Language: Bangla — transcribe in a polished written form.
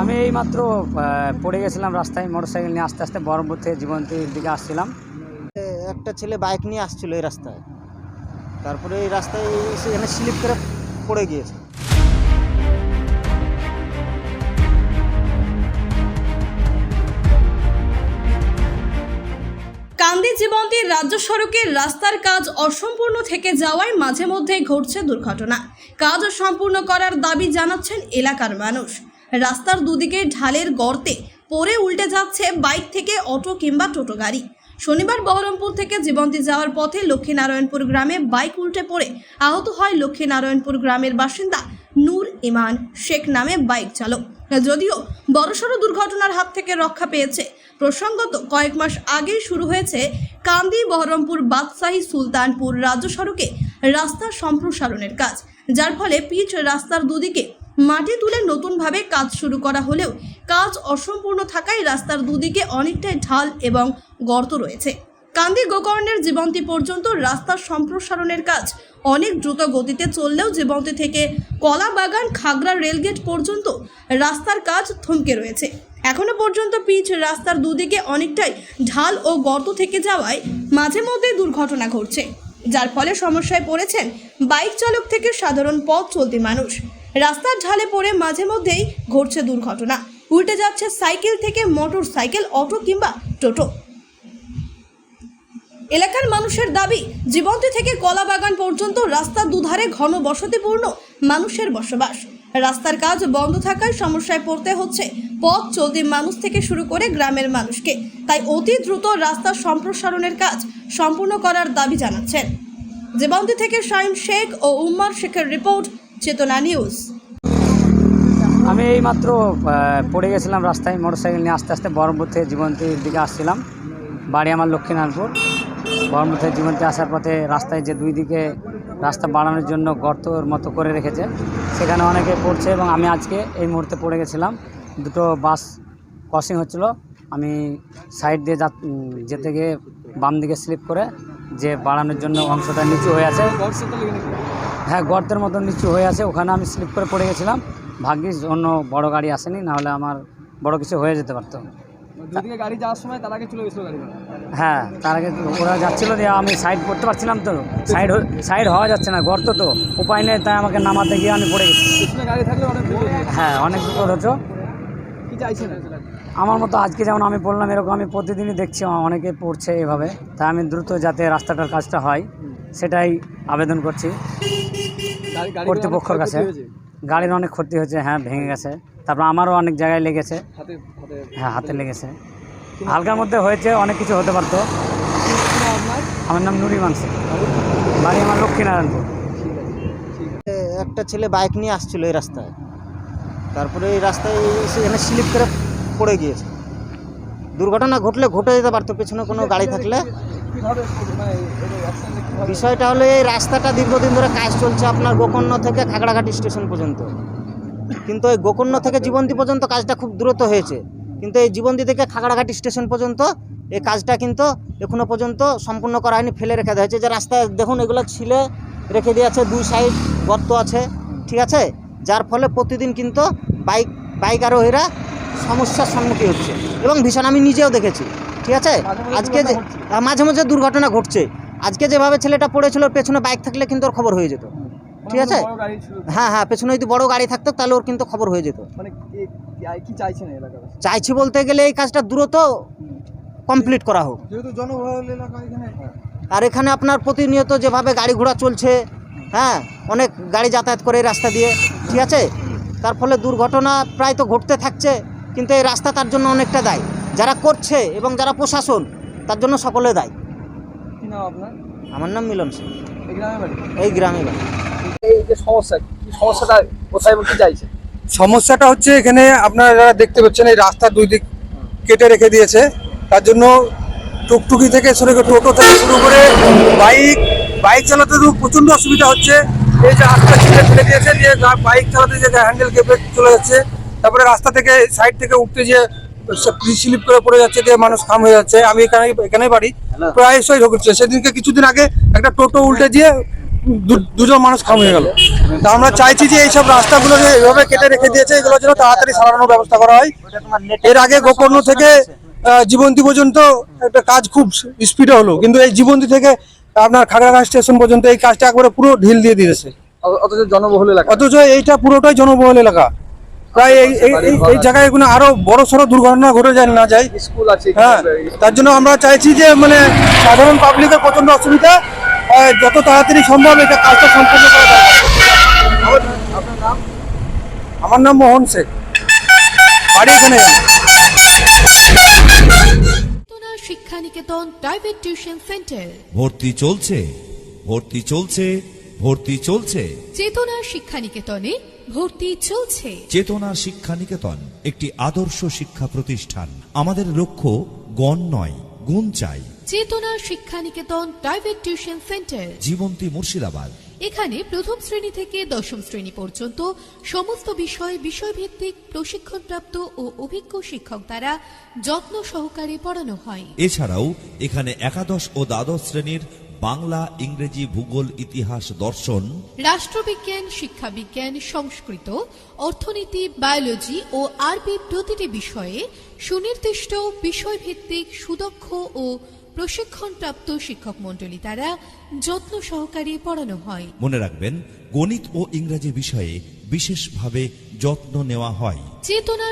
আমি এইমাত্র পড়ে গেছিলাম রাস্তায় মোটরসাইকেল নিয়ে আস্তে আস্তে বহরমপুর থেকে জীবন্তীর দিকে আসছিলাম। একটা ছেলে বাইক নিয়ে আসছিল এই রাস্তায়, তারপরে এই রাস্তায় সেখানে স্লিপ করে পড়ে গিয়েছে। কান্দি জীবন্তীর রাজ্য সড়কের রাস্তার কাজ অসম্পূর্ণ থেকে যাওয়ায় মাঝে মধ্যেই ঘটছে দুর্ঘটনা। কাজ সম্পূর্ণ করার দাবি জানাচ্ছেন এলাকার মানুষ। রাস্তার দুদিকে ঢালের গর্তে পড়ে উল্টে যাচ্ছে বাইক থেকে অটো কিংবা টোটো গাড়ি। শনিবার বহরমপুর থেকে জীবন্তী যাওয়ার পথে লক্ষ্মীনারায়ণপুর গ্রামে বাইক উল্টে পড়ে আহত হয় লক্ষ্মীনারায়ণপুর গ্রামের বাসিন্দা নূর ইমান শেখ নামে বাইক চালক। যদিও বড়সড় দুর্ঘটনার হাত থেকে রক্ষা পেয়েছে। প্রসঙ্গত কয়েক মাস আগেই শুরু হয়েছে কান্দি বহরমপুর বাদশাহী সুলতানপুর রাজ্য সড়কে রাস্তা সম্প্রসারণের কাজ, যার ফলে পিচ রাস্তার দুদিকে মাটি তুলে নতুনভাবে কাজ শুরু করা হলেও কাজ অসম্পূর্ণ থাকায় রাস্তার দুদিকে অনেকটাই ঢাল এবং গর্ত রয়েছে। কান্দি গোকর্ণের জীবন্তী পর্যন্ত রাস্তার সম্প্রসারণের কাজ অনেক দ্রুত গতিতে চললেও জীবন্তী থেকে কলাবাগান খাগড়া রেলগেট পর্যন্ত রাস্তার কাজ থমকে রয়েছে। এখনো পর্যন্ত পিচ রাস্তার দুদিকে অনেকটাই ঢাল ও গর্ত থেকে যাওয়ায় মাঝে মধ্যে দুর্ঘটনা ঘটছে, যার ফলে সমস্যায় পড়েছেন বাইক চালক থেকে সাধারণ পথ চলতি মানুষ। রাস্তার ঢালে পড়ে মাঝে মধ্যেই ঘটছে দুর্ঘটনা, উল্টে যাচ্ছে সাইকেল থেকে মোটর সাইকেল, অটো কিংবা টোটো। এলাকার মানুষের দাবি, জীবন্তী থেকে কলাবাগান পর্যন্ত রাস্তার দুধারে ঘন বসতিপূর্ণ মানুষের বসবাস। রাস্তার কাজ বন্ধ থাকায় সমস্যায় পড়তে হচ্ছে পথ চলতি মানুষ থেকে শুরু করে গ্রামের মানুষকে। তাই অতি দ্রুত রাস্তার সম্প্রসারণের কাজ সম্পূর্ণ করার দাবি জানাচ্ছেন। জীবন্তী থেকে শাহিন শেখ ও উম্মার শেখের রিপোর্ট, চেতনা নিউজ। আমি এইমাত্র পড়ে গেছিলাম রাস্তায় মোটরসাইকেল নিয়ে আস্তে আস্তে বহরমপুর থেকে জীবন্তীর দিকে আসছিলাম। বাড়ি আমার লক্ষ্মীনারায়ণপুর। বহরমপুর থেকে জীবন্তী আসার পথে রাস্তায় যে দুই দিকে রাস্তা বাড়ানোর জন্য গর্তর মতো করে রেখেছে, সেখানে অনেকে পড়ছে এবং আমি আজকে এই মুহূর্তে পড়ে গেছিলাম। দুটো বাস ক্রসিং হচ্ছিল, আমি সাইড দিয়ে যেতে গিয়ে বাম দিকে স্লিপ করে যে বাড়ানোর জন্য অংশটা নিচু হয়ে আছে, হ্যাঁ গর্তের মতো নিচু হয়ে আছে, ওখানে আমি স্লিপ করে পড়ে গেছিলাম। ভাগ্যিস অন্য বড় গাড়ি আসেনি, নাহলে আমার বড় কিছু হয়ে যেতে পারতো। দুদিকে গাড়ি যাওয়ার সময় তার আগে চলে গেছিল গাড়ি। হ্যাঁ, তার আগে ওরা যাচ্ছিলো দিয়ে আমি সাইড করতে পারছিলাম, তো সাইড হওয়া যাচ্ছে না, গর্ত তো উপায় নেই, তাই আমাকে নামাতে গিয়ে আমি পড়ে গেছি। পিছনে গাড়ি থাকলে অনেক হ্যাঁ, অনেক বিপদ হতো। কি চাইছেন? আমার মতো আজকে যেমন আমি পড়লাম, এরকম আমি প্রতিদিনই দেখছি অনেকে পড়ছে এভাবে, তাই আমি দ্রুত যাতে রাস্তাটার কাজটা হয় সেটাই আবেদন করছি কর্তৃপক্ষের কাছে। গাড়ির অনেক ক্ষতি হয়েছে, হ্যাঁ ভেঙে গেছে, তারপর আমারও অনেক জায়গায় লেগেছে, হ্যাঁ হাতে লেগেছে, হালকার মধ্যে হয়েছে, অনেক কিছু হতে পারতো। আমার নাম নূর ইমান শেখ, বাড়ি আমার লক্ষ্মীনারায়ণপুর। একটা ছেলে বাইক নিয়ে আসছিল এই রাস্তায়, তারপরে এই রাস্তায় সেখানে স্লিপ করে পড়ে গিয়েছে। দুর্ঘটনা ঘটলে ঘটে যেতে পারতো, পেছনে কোনো গাড়ি থাকলে। বিষয়টা হলো এই রাস্তাটা দীর্ঘদিন ধরে কাজ চলছে আপনার গোকর্ণ থেকে খাগড়াঘাটি স্টেশন পর্যন্ত, কিন্তু এই গোকর্ণ থেকে জীবন্তী পর্যন্ত কাজটা খুব দ্রুত হয়েছে, কিন্তু এই জীবন্তী থেকে খাগড়াঘাটি স্টেশন পর্যন্ত এই কাজটা কিন্তু এখনো পর্যন্ত সম্পূর্ণ করা হয়নি, ফেলে রেখে দেওয়া হয়েছে। যে রাস্তায় দেখুন এগুলো ছিলে রেখে দিয়েছে, দুই সাইড গর্ত আছে, ঠিক আছে, যার ফলে প্রতিদিন কিন্তু বাইক আরোহীরা সমস্যার সম্মুখীন হচ্ছে এবং ভীষণ আমি নিজেও দেখেছি, ঠিক আছে। আজকে যে মাঝে মাঝে দুর্ঘটনা ঘটছে, আজকে যেভাবে ছেলেটা পড়েছিল, ওর পেছনে বাইক থাকলে কিন্তু ওর খবর হয়ে যেত, ঠিক আছে। হ্যাঁ হ্যাঁ, পেছনে যদি বড় গাড়ি থাকতো তাহলে ওর কিন্তু খবর হয়ে যেত। কি চাইছেন এলাকার? চাইছি বলতে গেলে এই কাজটা দ্রুত কমপ্লিট করা হোক, যেহেতু জনবহুল এলাকা এখানে। আর এখানে আপনার প্রতিনিয়ত যেভাবে গাড়ি ঘোড়া চলছে, হ্যাঁ অনেক গাড়ি যাতায়াত করে এই রাস্তা দিয়ে, ঠিক আছে, তার ফলে দুর্ঘটনা প্রায় তো ঘটতে থাকছে, কিন্তু এই রাস্তা তার জন্য অনেকটা দায়ী, যারা করছে এবং যারা প্রশাসন তার জন্য সকলে দায়ী। কি নাম আপনার? আমার নাম মিলন সিং, এই গ্রামে বাড়ি? এই গ্রামে বাড়ি। এই যে সমস্যা, কি সমস্যাটা কোথায় কি চাইছে? সমস্যাটা হচ্ছে এখানে আপনারা যারা দেখতে পাচ্ছেন এই রাস্তার দুই দিক কেটে রেখে দিয়েছে, তার জন্য টুকটুকি থেকে শুরু করে টোটো থেকে শুরু করে বাইক চালাতে তো প্রচণ্ড অসুবিধা হচ্ছে। এই যে রাস্তা ছিঁড়ে ফেলে দিয়েছে, যে বাইক চালাতে যে হ্যান্ডেল কেঁপে চলে যাচ্ছে, তারপরে রাস্তা থেকে সাইড থেকে উঠতে যে স্লিপ করে পড়ে যাচ্ছে, দিয়ে মানুষ খাম হয়ে যাচ্ছে। আমি এখানে বাড়ি প্রায়শই ঢুকছে। সেদিনকে কিছুদিন আগে একটা টোটো উল্টে দিয়ে দুজন মানুষ খাম হয়ে গেল। তা আমরা চাইছি যে এইসব রাস্তাগুলো যে এভাবে কেটে রেখে দিয়েছে এগুলো যেন তাড়াতাড়ি সারানোর ব্যবস্থা করা হয়। এর আগে গোকর্ণ থেকে জীবন্তী পর্যন্ত একটা কাজ খুব স্পিডে হলো, কিন্তু এই জীবন্তী থেকে আপনার খাগড়াঘাট স্টেশন পর্যন্ত এই কাজটা একবারে পুরো ঢিল দিয়ে দিয়েছে। অথচ জনবহুল এলাকা। অথচ এইটা পুরোটাই জনবহুল এলাকা। প্রায় এই জায়গায় কোনো আরো বড় সড়ো দুর্ঘটনা ঘটে যায় না যায়। স্কুল আছে। হ্যাঁ, তার জন্য আমরা চাইছি যে মানে সাধারণ পাবলিকের প্রচন্ড অসুবিধা, যত তাড়াতাড়ি সম্ভব এটা কাজটা সম্পূর্ণ করা দরকার। আমার নাম মোহন শেখ, বাড়ি এখানে। চেতনা শিক্ষানিকেতন প্রাইভেট টিউশন সেন্টার। ভর্তি চলছে, ভর্তি চলছে, ভর্তি চলছে। চেতনা শিক্ষানিকেতনে ভর্তি চলছে। চেতনা শিক্ষানিকেতন একটি আদর্শ শিক্ষা প্রতিষ্ঠান। আমাদের লক্ষ্য গণ নয়, গুণ চাই। Chetana Shikshaniketan private tuition centre, Jibanti, Murshidabad. এখানে প্রথম শ্রেণী থেকে দশম শ্রেণী পর্যন্ত সমস্ত বিষয়ভিত্তিক প্রশিক্ষণপ্রাপ্ত ও অভিজ্ঞ শিক্ষক দ্বারা যত্ন সহকারে পড়ানো হয়। এছাড়াও এখানে একাদশ ও দ্বাদশ শ্রেণীর বাংলা, ইংরেজি, ভূগোল, ইতিহাস, দর্শন, রাষ্ট্রবিজ্ঞান, শিক্ষাবিজ্ঞান, সংস্কৃত, অর্থনীতি, বায়োলজি ও আরবি প্রতিটি বিষয়ে সুনির্দিষ্ট বিষয়ভিত্তিক সুদক্ষ ও প্রশিক্ষণপ্রাপ্ত শিক্ষক মণ্ডলী দ্বারা যত্ন সহকারে পড়ানো হয়। মনে রাখবেন, গণিত ও ইংরেজি বিষয়ে বিশেষভাবে যত্ন নেওয়া হয়। চেতনা